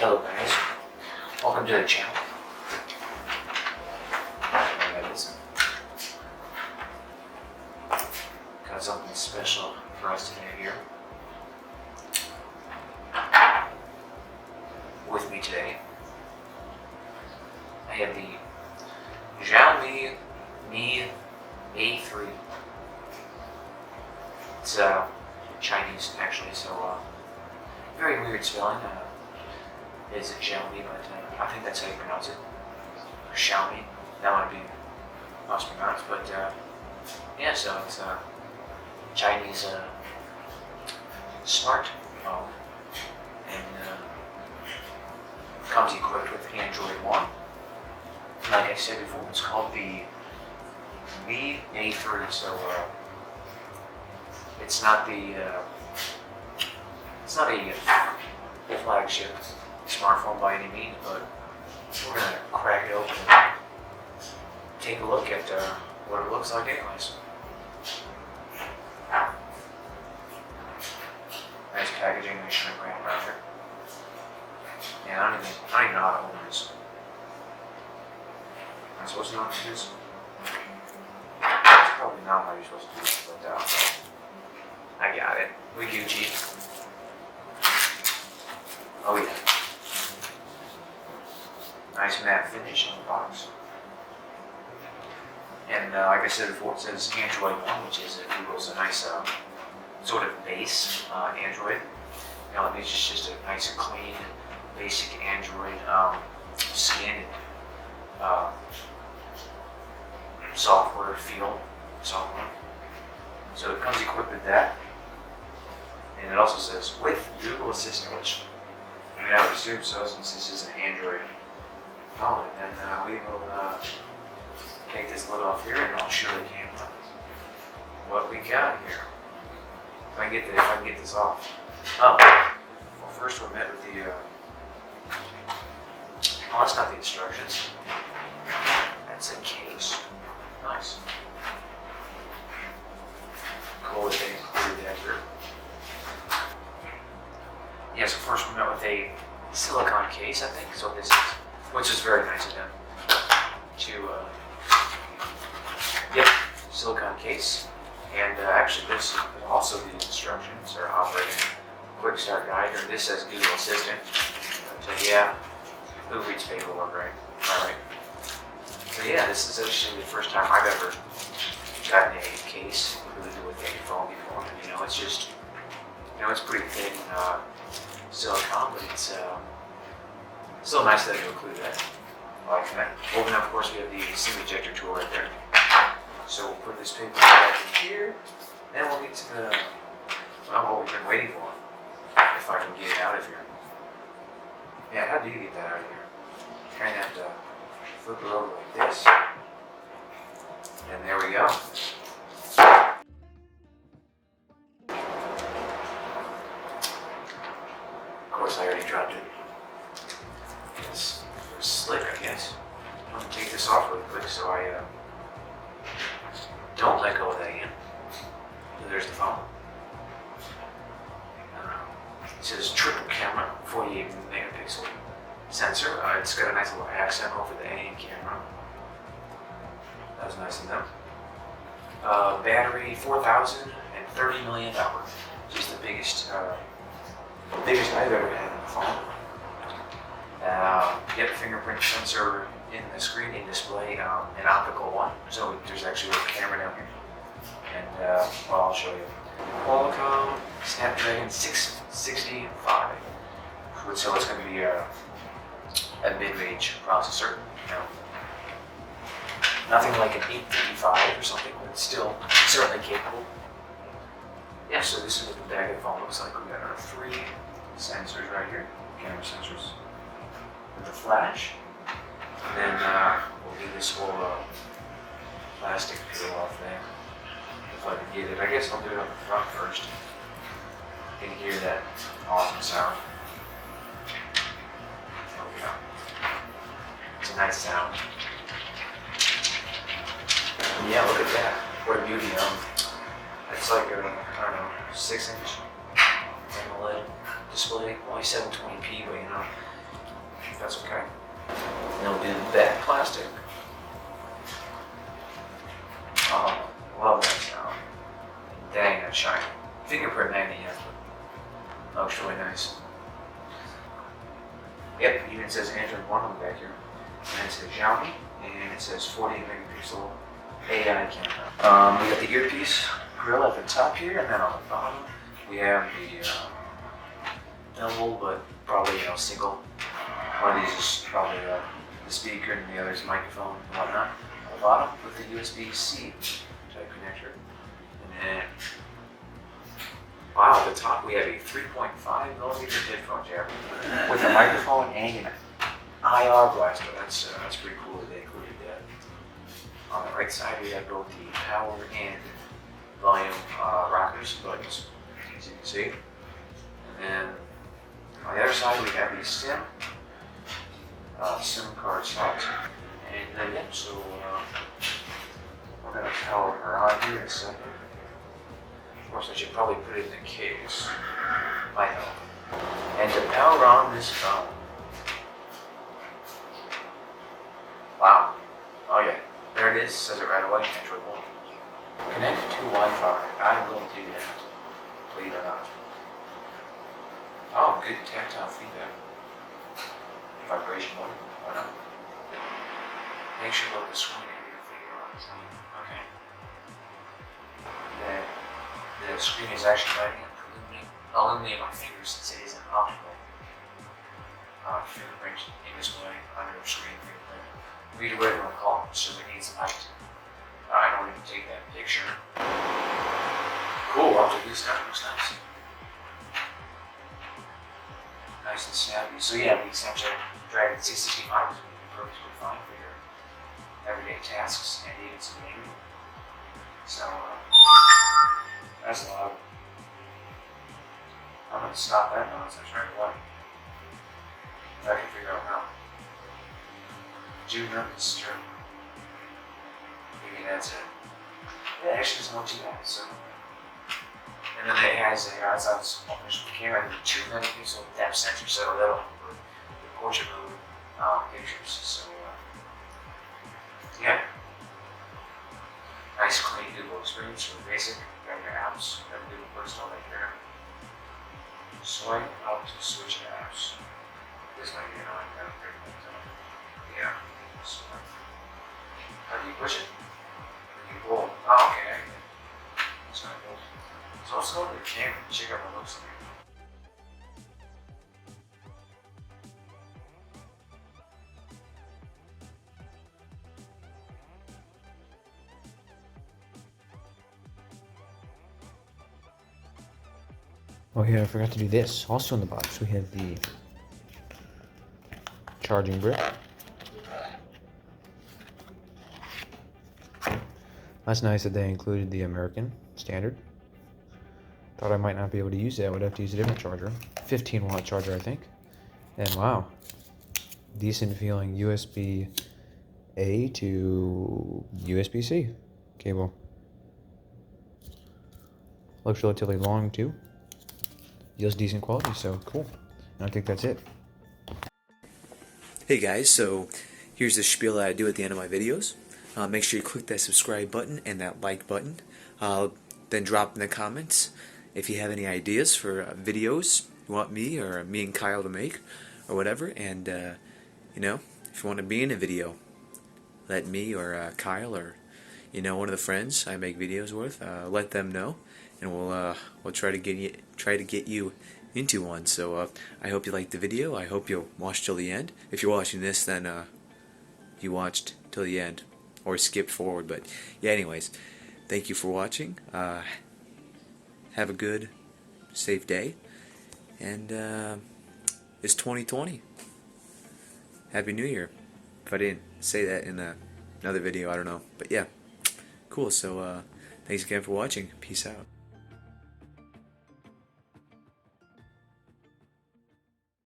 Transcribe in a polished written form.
Hello guys, welcome to the channel. Got something special for us today here. With me today, I have the Xiaomi Mi A3. It's Chinese actually, so very weird spelling. It's Xiaomi, but I think that's how you pronounce it. Or Xiaomi, that might be mispronounced, but yeah, so it's a Chinese smartphone, and comes equipped with Android One. Like I said before, it's called the Mi A3, so it's not a flagship smartphone by any means, but we're gonna crack it open and take a look at what it looks like anyways. Nice packaging, nice shrink wrap wrapper. Yeah, I don't even know how to open this. Am I supposed to know how to do this? It's probably not how you're supposed to do this, but I got it. We Gucci. Oh yeah. Nice matte finish on the box. And like I said before, it says Android One, which is Google's a nice sort of base Android. It's just a nice and clean, basic Android scanned software software. So it comes equipped with that. And it also says with Google Assistant, which I would assume so, since this is an Android phone. And we will take this lid off here, and I'll show the camera what we got here. If I can get this off. Oh, well, first we're met with the. Oh, that's not the instructions. That's a case. Nice. Cool that they included that here. Yeah, so first we met with a silicone case, I think, so this is, which is very nice of them to, silicone case. And actually this is also the instructions or operating quick start guide, or this says Google Assistant. So yeah, who reads paperwork, right? Alright. So yeah, this is actually the first time I've ever gotten a case included with a phone before. And, it's just, it's pretty thin silicone, but it's still nice that they include that. I like that. Well, then of course we have the SIM ejector tool right there. So we'll put this paper back in here, then we'll get to what we've been waiting for. If I can get it out of here. Yeah, how do you get that out of here? You kind of have to flip it over like this. And there we go. Of course, I already dropped it. It's slick, I guess. I'm going to take this off really quick so I don't let go of that again. So there's the phone. It says triple camera, 48 megapixel sensor. It's got a nice little accent over the A camera. That was nice of them. Battery 4,030 milliamp hours, which is the biggest I've ever had in the phone. You have a fingerprint sensor in the screen and display, an optical one. So there's actually a camera down here. And well, I'll show you. Qualcomm Snapdragon 665. So it's going to be a mid-range processor. Nothing like an 855 or something, but it's still certainly capable. Yeah, so this is what the back of the phone looks like. We got our 3 sensors right here, camera sensors, with the flash. And then we'll do this whole plastic peel off there. If I can get it. I guess I'll do it on the front first. You can hear that awesome sound. There we go. It's a nice sound. And yeah, look at that. What a beauty. It's like a, I don't know, 6-inch AMOLED display. Only 720p, but if that's okay. And we'll do the back plastic. Oh, love that sound. Dang, that's shiny. Fingerprint magnet, yes, but looks really nice. Yep, it even says Android 1 on the back here. And it says Xiaomi, and it says 48 megapixel AI camera. We got the earpiece grill at the top here, and then on the bottom we have the double, but probably single. One of these is probably the speaker, and the other is microphone and whatnot. On the bottom with the USB-C type connector, and then wow, at the top we have a 3.5 millimeter headphone jack with a microphone and an IR blaster. That's pretty cool that they included that. On the right side we have both the power and volume rockers buttons, as you can see. And then on the other side we have the SIM card slot. And then yeah, so we're gonna power her on here in a second. Of course, I should probably put it in the case. Might help. And to power on this phone. Wow. Oh yeah, there it is. Says it right away. Android 1. Connect to Wi-Fi. I will do that. Believe it or not. Oh, good tactile feedback. Vibration mode. Why not? Make sure look the screen and your finger on it. Okay. Then the screen is actually letting it illuminate my fingers since it is an optical fingerprint in display under the screen fingerprint. Read whatever you want to call it, so it needs light. I don't even take that picture. Cool, I'll do this now. Looks nice. Nice and snappy. So yeah, the Samsung Dragon 665 is going to be perfectly fine for your everyday tasks and even some gaming. So that's loud. I'm going to stop that nonsense right away. If I can figure out how. June up is true. Maybe that's it. Yeah, actually there's no too bad, so. And then it has a, as I was mentioning the camera, the 2 megapixel depth sensor, so that'll help with the portrait mode pictures. So, yeah. Nice, clean, Google experience for the basic. Got your apps, got Google First all right there. Swipe out to switch apps. This might be annoying, I don't think yeah. So, how do you push it? You pull. Oh, okay. That's not good. So let's go to the camera and check out what it looks like. Oh yeah, I forgot to do this. Also in the box we have the charging brick. That's nice that they included the American standard. Thought I might not be able to use that. Would have to use a different charger. 15-watt charger, I think. And wow, decent feeling USB-A to USB-C cable. Looks relatively long too. Yields decent quality, so cool. And I think that's it. Hey guys, so here's the spiel that I do at the end of my videos. Make sure you click that subscribe button and that like button. Then drop in the comments if you have any ideas for videos you want me or me and Kyle to make or whatever. And you know, if you want to be in a video, let me or Kyle or one of the friends I make videos with let them know, and we'll try to get you into one. So I hope you liked the video. I hope you'll watch till the end. If you're watching this, then you watched till the end or skipped forward. But yeah, anyways, thank you for watching. Have a good, safe day, and it's 2020. Happy New Year. If I didn't say that in another video, I don't know. But yeah, cool. So thanks again for watching. Peace out.